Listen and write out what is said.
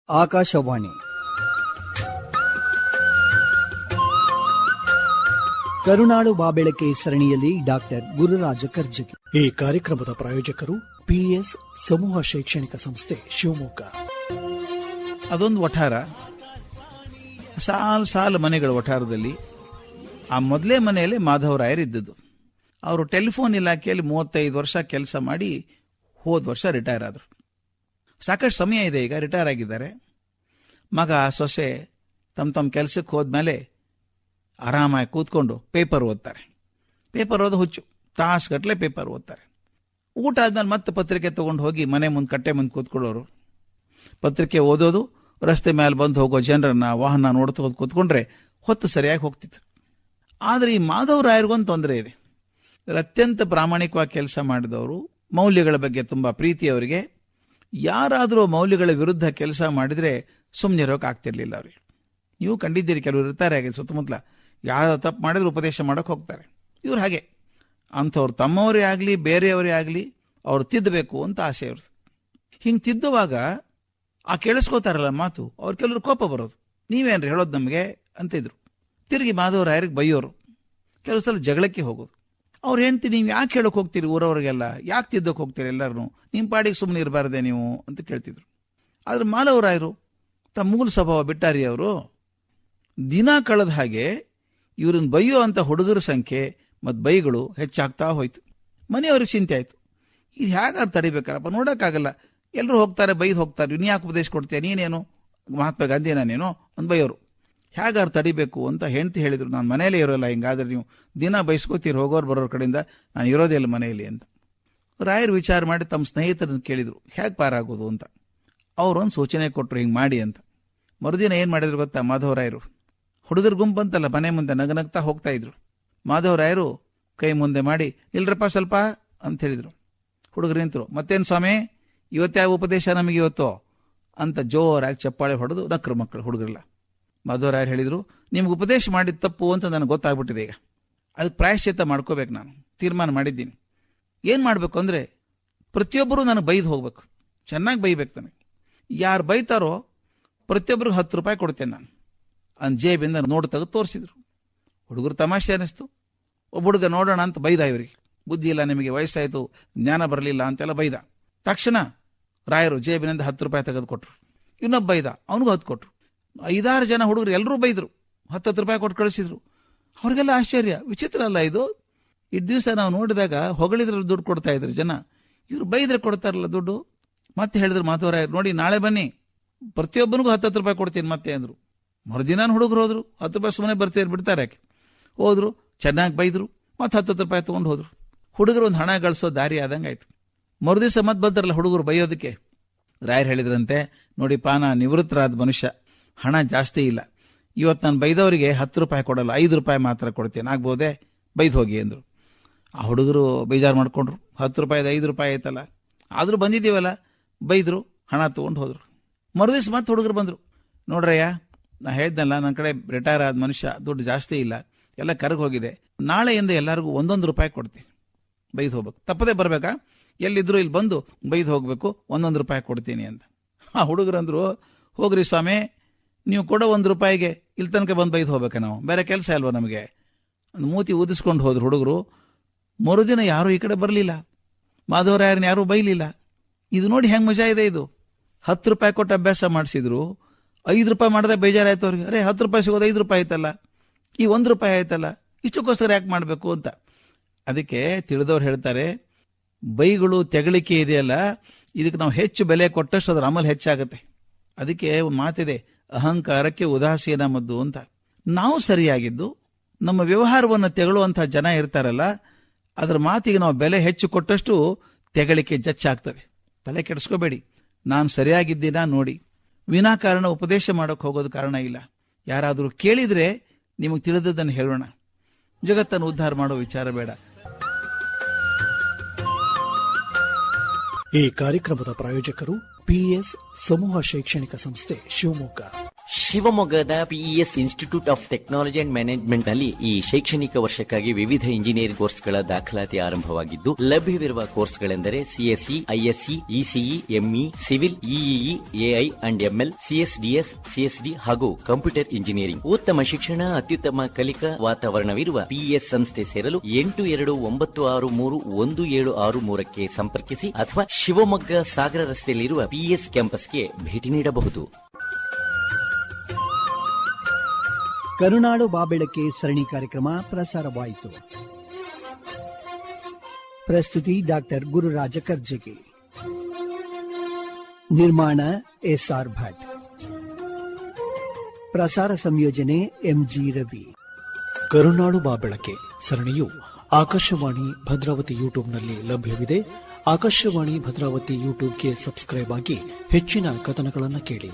ಆಕಾಶವಾಣಿ ಕರುನಾಡು ಬಾಬೆಳಕೆ ಸರಣಿಯಲ್ಲಿ ಡಾಕ್ಟರ್ ಗುರುರಾಜ ಕರ್ಜಗಿ. ಈ ಕಾರ್ಯಕ್ರಮದ ಪ್ರಾಯೋಜಕರು PS ಸಮೂಹ ಶೈಕ್ಷಣಿಕ ಸಂಸ್ಥೆ ಶಿವಮೊಗ್ಗ. ಅದೊಂದು ವಠಾರ, ಸಾಲು ಮನೆಗಳ ವಠಾರದಲ್ಲಿ ಆ ಮೊದಲೇ ಮನೆಯಲ್ಲಿ ಮಾಧವರಾಯರು ಇದ್ದದ್ದು. ಅವರು ಟೆಲಿಫೋನ್ ಇಲಾಖೆಯಲ್ಲಿ 35 ವರ್ಷ ಕೆಲಸ ಮಾಡಿ ಹೋದ ವರ್ಷ ರಿಟೈರ್ ಆದರು. ಸಾಕಷ್ಟು ಸಮಯ ಇದೆ, ಈಗ ರಿಟೈರ್ ಆಗಿದ್ದಾರೆ. ಮಗ ಸೊಸೆ ತಮ್ಮ ಕೆಲಸಕ್ಕೆ ಹೋದ್ಮೇಲೆ ಆರಾಮಾಗಿ ಕೂತ್ಕೊಂಡು ಪೇಪರ್ ಓದ್ತಾರೆ. ಪೇಪರ್ ಓದೋ ಹುಚ್ಚು, ತಾಸುಗಟ್ಟಲೆ ಪೇಪರ್ ಓದ್ತಾರೆ. ಊಟ ಆದ್ಮೇಲೆ ಮತ್ತೆ ಪತ್ರಿಕೆ ತೊಗೊಂಡು ಹೋಗಿ ಮನೆ ಮುಂದೆ ಕಟ್ಟೆ ಮುಂದೆ ಕೂತ್ಕೊಳ್ಳೋರು. ಪತ್ರಿಕೆ ಓದೋದು, ರಸ್ತೆ ಮೇಲೆ ಬಂದು ಹೋಗೋ ಜನರನ್ನ ವಾಹನ ನೋಡ್ತಾ ಕೂತ್ಕೊಂಡ್ರೆ ಹೊತ್ತು ಸರಿಯಾಗಿ ಹೋಗ್ತಿತ್ತು. ಆದರೆ ಈ ಮಾಧವರಾಯರಿಗೊಂದು ತೊಂದರೆ ಇದೆ. ಅತ್ಯಂತ ಪ್ರಾಮಾಣಿಕವಾಗಿ ಕೆಲಸ ಮಾಡಿದವರು, ಮೌಲ್ಯಗಳ ಬಗ್ಗೆ ತುಂಬ ಪ್ರೀತಿಯವರಿಗೆ. ಯಾರಾದರೂ ಮೌಲ್ಯಗಳ ವಿರುದ್ಧ ಕೆಲಸ ಮಾಡಿದರೆ ಸುಮ್ಮನೆ ಇರೋಕೆ ಆಗ್ತಿರ್ಲಿಲ್ಲ ಅವ್ರಿಗೆ. ನೀವು ಕಂಡಿದ್ದೀರಿ, ಕೆಲವರು ಇರ್ತಾರೆ ಹಾಗೆ ಸುತ್ತಮುತ್ತಲ, ಯಾರು ತಪ್ಪು ಮಾಡಿದ್ರು ಉಪದೇಶ ಮಾಡೋಕೆ ಹೋಗ್ತಾರೆ. ಇವ್ರು ಹಾಗೆ, ಅಂಥವ್ರು ತಮ್ಮವರೇ ಆಗಲಿ ಬೇರೆಯವರೇ ಆಗಲಿ ಅವ್ರು ತಿದ್ದಬೇಕು ಅಂತ ಆಸೆ ಅವ್ರದ್ದು. ಹಿಂಗೆ ತಿದ್ದುವಾಗ ಆ ಕೇಳಿಸ್ಕೋತಾರಲ್ಲ ಮಾತು, ಅವ್ರು ಕೆಲವರು ಕೋಪ ಬರೋದು. ನೀವೇನ್ರಿ ಹೇಳೋದು ನಮಗೆ ಅಂತಿದ್ರು. ತಿರುಗಿ ಮಾಧವರಾಯರಿಗೆ ಬೈಯೋರು, ಕೆಲವು ಸಲ ಜಗಳಕ್ಕೆ ಹೋಗೋದು. ಅವ್ರು ಹೆಂಡ್ತಿ, ನೀವು ಯಾಕೆ ಹೇಳೋಕೆ ಹೋಗ್ತೀರಿ ಊರವ್ರಿಗೆಲ್ಲ, ಯಾಕೆ ತಿದ್ದೋಕೆ ಹೋಗ್ತೀರಿ ಎಲ್ಲರೂ, ನಿಮ್ಮ ಪಾಡಿಗೆ ಸುಮ್ಮನೆ ಇರಬಾರ್ದೆ ನೀವು ಅಂತ ಕೇಳ್ತಿದ್ರು. ಆದ್ರೆ ಮಾಧವರಾಯರು ತಮ್ಮ ಮೂಲ ಸ್ವಭಾವ ಬಿಟ್ಟಾರಿ. ಅವರು ದಿನ ಕಳೆದ ಹಾಗೆ ಇವ್ರನ್ನ ಬೈಯೋ ಅಂತ ಹುಡುಗರ ಸಂಖ್ಯೆ ಮತ್ತು ಬೈಗಳು ಹೆಚ್ಚಾಗ್ತಾ ಹೋಯ್ತು. ಮನೆಯವ್ರಿಗೆ ಚಿಂತೆ ಆಯ್ತು, ಇದು ಹೇಗಾರು ತಡಿಬೇಕಾರಪ್ಪ, ನೋಡೋಕ್ಕಾಗಲ್ಲ, ಎಲ್ಲರೂ ಹೋಗ್ತಾರೆ ಬೈದು ಹೋಗ್ತಾರೆ, ನೀನು ಯಾಕೆ ಉಪದೇಶ ಕೊಡ್ತೀಯ, ನೀನೇನು ಮಹಾತ್ಮ ಗಾಂಧಿನ ನೀನು ಒಂದು ಬೈಯೋರು, ಹೇಗಾರು ತಡಿಬೇಕು ಅಂತ ಹೆಂಡ್ತಿ ಹೇಳಿದ್ರು. ನಾನು ಮನೆಯಲ್ಲೇ ಇರೋಲ್ಲ, ಹಿಂಗಾದ್ರೆ ನೀವು ದಿನ ಬೈಸ್ಕೋತೀರಿ ಹೋಗೋರು ಬರೋರ ಕಡೆಯಿಂದ, ನಾನು ಇರೋದೇ ಇಲ್ಲ ಮನೆಯಲ್ಲಿ ಅಂತ. ರಾಯರು ವಿಚಾರ ಮಾಡಿ ತಮ್ಮ ಸ್ನೇಹಿತರನ್ನು ಕೇಳಿದ್ರು, ಹೇಗೆ ಪಾರಾಗೋದು ಅಂತ. ಅವರೊಂದು ಸೂಚನೆ ಕೊಟ್ಟರು, ಹಿಂಗೆ ಮಾಡಿ ಅಂತ. ಮರುದಿನ ಏನು ಮಾಡಿದ್ರು ಗೊತ್ತಾ ಮಾಧವರಾಯರು? ಹುಡುಗರ ಗುಂಪಂತಲ್ಲ, ಮನೆ ಮುಂದೆ ನಗನಗ್ತಾ ಹೋಗ್ತಾ ಇದ್ರು. ಮಾಧವರಾಯರು ಕೈ ಮುಂದೆ ಮಾಡಿ, ಇಲ್ರಪ್ಪ ಸ್ವಲ್ಪ ಅಂತ ಹೇಳಿದರು. ಹುಡುಗರು ನಿಂತರು. ಮತ್ತೇನು ಸ್ವಾಮಿ, ಇವತ್ತೇ ಉಪದೇಶ ನಮಗೆ ಇವತ್ತು ಅಂತ ಜೋರಾಗಿ ಚಪ್ಪಾಳೆ ಹೊಡೆದು ನಕ್ಕರು ಮಕ್ಕಳು, ಹುಡುಗರೆಲ್ಲ. ಮಾಧವರಾಯರು ಹೇಳಿದರು, ನಿಮ್ಗೆ ಉಪದೇಶ ಮಾಡಿದ ತಪ್ಪು ಅಂತ ನನಗೆ ಗೊತ್ತಾಗ್ಬಿಟ್ಟಿದೆ. ಈಗ ಅದಕ್ಕೆ ಪ್ರಾಯಶ್ಚಿತ್ತ ಮಾಡ್ಕೋಬೇಕು, ನಾನು ತೀರ್ಮಾನ ಮಾಡಿದ್ದೀನಿ. ಏನು ಮಾಡಬೇಕು ಅಂದರೆ, ಪ್ರತಿಯೊಬ್ಬರೂ ನನಗೆ ಬೈದು ಹೋಗ್ಬೇಕು, ಚೆನ್ನಾಗಿ ಬೈಬೇಕು ನನಗೆ. ಯಾರು ಬೈತಾರೋ ಪ್ರತಿಯೊಬ್ಬರಿಗೆ 10 ರೂಪಾಯಿ ಕೊಡ್ತೇನೆ ನಾನು. ಅಂದ್ ಜೇಬಿಂದ ನೋಡು ತೆಗೆದು ತೋರಿಸಿದ್ರು. ಹುಡುಗರು ತಮಾಷೆ ಅನ್ನಿಸ್ತು. ಒಬ್ಬ ಹುಡುಗ ನೋಡೋಣ ಅಂತ ಬೈದ, ಇವರಿಗೆ ಬುದ್ಧಿ ಇಲ್ಲ, ನಿಮಗೆ ವಯಸ್ಸಾಯಿತು, ಜ್ಞಾನ ಬರಲಿಲ್ಲ ಅಂತೆಲ್ಲ ಬೈದ. ತಕ್ಷಣ ರಾಯರು ಜೇಬಿನಿಂದ 10 ರೂಪಾಯಿ ತೆಗೆದು ಕೊಟ್ರು. ಇನ್ನೊಬ್ಬ ಬೈದ, ಅವನಿಗೂ 10 ಕೊಟ್ರು. 5-6 ಜನ ಹುಡುಗರು ಎಲ್ಲರೂ ಬೈದರು, 10 ರೂಪಾಯಿ ಕೊಟ್ಟು ಕಳಿಸಿದ್ರು. ಅವ್ರಿಗೆಲ್ಲ ಆಶ್ಚರ್ಯ, ವಿಚಿತ್ರ ಅಲ್ಲ ಇದು. ಇಷ್ಟು ದಿವಸ ನಾವು ನೋಡಿದಾಗ ಹೊಗಳಿದ್ರೆ ದುಡ್ಡು ಕೊಡ್ತಾ ಇದ್ರು ಜನ, ಇವ್ರು ಬೈದ್ರೆ ಕೊಡ್ತಾರಲ್ಲ ದುಡ್ಡು. ಮತ್ತೆ ಹೇಳಿದ್ರು ಮಾಧವರಾಯರು, ನೋಡಿ ನಾಳೆ ಬನ್ನಿ, ಪ್ರತಿಯೊಬ್ಬನಿಗೂ 10 ರೂಪಾಯಿ ಕೊಡ್ತೀನಿ ಮತ್ತೆ ಅಂದರು. ಮರುದಿನ ಹುಡುಗರು ಹೋದ್ರು, 10 ರೂಪಾಯಿ ಸುಮ್ಮನೆ ಬರ್ತೀರಿ ಬಿಡ್ತಾರೆ ಯಾಕೆ, ಹೋದ್ರು, ಚೆನ್ನಾಗಿ ಬೈದ್ರು, ಮತ್ತೆ 10 ರೂಪಾಯಿ ತೊಗೊಂಡು ಹೋದ್ರು. ಹುಡುಗರು ಒಂದು ಹಣ ಗಳಿಸೋ ದಾರಿ ಆದಂಗೆ ಆಯ್ತು. ಮರುದಿವಸ ಮತ್ತೆ ಬಂದ್ರಲ್ಲ ಹುಡುಗರು ಬೈಯೋದಕ್ಕೆ. ರಾಯರು ಹೇಳಿದ್ರಂತೆ, ನೋಡಿಪ್ಪ, ನಾ ನಿವೃತ್ತರಾದ ಮನುಷ್ಯ, ಹಣ ಜಾಸ್ತಿ ಇಲ್ಲ, ಇವತ್ತು ನಾನು ಬೈದವರಿಗೆ 10 ರೂಪಾಯಿ ಕೊಡಲ್ಲ, 5 ರೂಪಾಯಿ ಮಾತ್ರ ಕೊಡ್ತೇನೆ, ಆಗ್ಬೋದೇ, ಬೈದು ಹೋಗಿ ಅಂದರು. ಆ ಹುಡುಗರು ಬೇಜಾರು ಮಾಡ್ಕೊಂಡ್ರು. 10 ರೂಪಾಯಿದು 5 ರೂಪಾಯಿ ಆಯ್ತಲ್ಲ, ಆದರೂ ಬಂದಿದ್ದೀವಲ್ಲ, ಬೈದರು, ಹಣ ತೊಗೊಂಡು ಹೋದ್ರು. ಮರುದಿವ್ಸ ಮತ್ತೆ ಹುಡುಗರು ಬಂದರು. ನೋಡ್ರಯ್ಯ, ನಾ ಹೇಳ್ದಲ್ಲ, ನನ್ನ ಕಡೆ ರಿಟೈರ್ ಆದ ಮನುಷ್ಯ, ದುಡ್ಡು ಜಾಸ್ತಿ ಇಲ್ಲ, ಎಲ್ಲ ಕರಗಿ ಹೋಗಿದೆ, ನಾಳೆಯಿಂದ ಎಲ್ಲರಿಗೂ 1 ರೂಪಾಯಿ ಕೊಡ್ತೀನಿ, ಬೈದು ಹೋಗ್ಬೇಕು, ತಪ್ಪದೇ ಬರಬೇಕಾ, ಎಲ್ಲಿದ್ರು ಇಲ್ಲಿ ಬಂದು ಬೈದು ಹೋಗ್ಬೇಕು, 1 ರೂಪಾಯಿ ಕೊಡ್ತೀನಿ ಅಂತ. ಆ ಹುಡುಗರಂದ್ರು, ಹೋಗ್ರಿ ಸ್ವಾಮಿ, ನೀವು ಕೊಡೋ 1 ರೂಪಾಯಿಗೆ ಇಲ್ಲಿ ತನಕ ಬಂದು ಬೈದು ಹೋಗ್ಬೇಕಾ, ನಾವು ಬೇರೆ ಕೆಲಸ ಅಲ್ವಾ ನಮಗೆ, ಮೂತಿ ಊದಿಸ್ಕೊಂಡು ಹೋದ್ರು ಹುಡುಗರು. ಮರುದಿನ ಯಾರೂ ಈ ಕಡೆ ಬರಲಿಲ್ಲ, ಮಾಧವರಾಯರನ್ನ ಯಾರೂ ಬೈಲಿಲ್ಲ. ಇದು ನೋಡಿ ಹೆಂಗೆ ಮಜಾ ಇದೆ ಇದು. 10 ರೂಪಾಯಿ ಕೊಟ್ಟು ಅಭ್ಯಾಸ ಮಾಡಿಸಿದ್ರು, 5 ರೂಪಾಯಿ ಮಾಡದೆ ಬೇಜಾರಾಯ್ತು ಅವ್ರಿಗೆ. ಅರೆ 10 ರೂಪಾಯಿ ಸಿಗೋದು 5 ರೂಪಾಯಿ ಆಯ್ತಲ್ಲ, ಈ 1 ರೂಪಾಯಿ ಆಯ್ತಲ್ಲ, ಇಷ್ಟಕ್ಕೋಸ್ಕರ ಯಾಕೆ ಮಾಡಬೇಕು ಅಂತ. ಅದಕ್ಕೆ ತಿಳಿದವ್ರು ಹೇಳ್ತಾರೆ, ಬೈಗಳು ತೆಗಳಿಕೆ ಇದೆಯಲ್ಲ, ಇದಕ್ಕೆ ನಾವು ಹೆಚ್ಚು ಬೆಲೆ ಕೊಟ್ಟಷ್ಟು ಅದರ ಅಮಲ್ ಹೆಚ್ಚಾಗುತ್ತೆ. ಅದಕ್ಕೆ ಒಂದು ಮಾತಿದೆ, ಅಹಂಕಾರಕ್ಕೆ ಉದಾಸೀನ ಮದ್ದು ಅಂತ. ನಾವು ಸರಿಯಾಗಿದ್ದು ನಮ್ಮ ವ್ಯವಹಾರವನ್ನು ತೆಗಳುವಂತಹ ಜನ ಇರ್ತಾರಲ್ಲ, ಅದರ ಮಾತಿಗೆ ನಾವು ಬೆಲೆ ಹೆಚ್ಚು ಕೊಟ್ಟಷ್ಟು ತೆಗಳಿಕೆ ಜಚ್ಚಾಗ್ತದೆ. ತಲೆ ಕೆಡಿಸ್ಕೋಬೇಡಿ, ನಾನು ಸರಿಯಾಗಿದ್ದೀನಾ ನೋಡಿ. ವಿನಾಕಾರಣ ಉಪದೇಶ ಮಾಡೋಕೆ ಹೋಗೋದು ಕಾರಣ ಇಲ್ಲ. ಯಾರಾದರೂ ಕೇಳಿದ್ರೆ ನಿಮಗೆ ತಿಳಿದದ್ದನ್ನು ಹೇಳೋಣ, ಜಗತ್ತನ್ನು ಉದ್ಧಾರ ಮಾಡೋ ವಿಚಾರ ಬೇಡ. ಈ ಕಾರ್ಯಕ್ರಮದ ಪ್ರಾಯೋಜಕರು PS ಸಮೂಹ ಶೈಕ್ಷಣಿಕ ಸಂಸ್ಥೆ ಶಿವಮೊಗ್ಗ. ಶಿವಮೊಗ್ಗದ PES institute of technology and management ನಲ್ಲಿ ಈ ಶೈಕ್ಷಣಿಕ ವರ್ಷಕ್ಕಾಗಿ ವಿವಿಧ ಇಂಜಿನಿಯರಿಂಗ್ ಕೋರ್ಸ್ಗಳ ದಾಖಲಾತಿ ಆರಂಭವಾಗಿದ್ದು, ಲಭ್ಯವಿರುವ ಕೋರ್ಸ್ಗಳೆಂದರೆ CSC, ISC, ECE, ME, civil, EEE, AI and ML, CSDS, CSD ಹಾಗೂ ಕಂಪ್ಯೂಟರ್ ಇಂಜಿನಿಯರಿಂಗ್. ಉತ್ತಮ ಶಿಕ್ಷಣ, ಅತ್ಯುತ್ತಮ ಕಲಿಕಾ ವಾತಾವರಣವಿರುವ ಪಿಇಎಸ್ ಸಂಸ್ಥೆ ಸೇರಲು 8296317763ಕ್ಕೆ ಸಂಪರ್ಕಿಸಿ ಅಥವಾ ಶಿವಮೊಗ್ಗ ಸಾಗರ ರಸ್ತೆಯಲ್ಲಿರುವ ಪಿಇಎಸ್ ಕ್ಯಾಂಪಸ್ಗೆ ಭೇಟಿ ನೀಡಬಹುದು. ಕರುನಾಡು ಬಾಬೆಳಕೆ ಸರಣಿ ಕಾರ್ಯಕ್ರಮ ಪ್ರಸಾರವಾಯಿತು. ಪ್ರಸ್ತುತಿ ಡಾಕ್ಟರ್ ಗುರುರಾಜ ಕರ್ಜಗಿ. ನಿರ್ಮಾಣ ಎಸ್ಆರ್ ಭಟ್. ಪ್ರಸಾರ ಸಂಯೋಜನೆ ಎಂಜಿ ರವಿ. ಕರುನಾಡು ಬಾಬೆಳಕೆ ಸರಣಿಯು ಆಕಾಶವಾಣಿ ಭದ್ರಾವತಿ ಯೂಟ್ಯೂಬ್ನಲ್ಲಿ ಲಭ್ಯವಿದೆ. ಆಕಾಶವಾಣಿ ಭದ್ರಾವತಿ ಯೂಟ್ಯೂಬ್ಗೆ ಸಬ್ಸ್ಕ್ರೈಬ್ ಆಗಿ ಹೆಚ್ಚಿನ ಕಥನಗಳನ್ನು ಕೇಳಿ.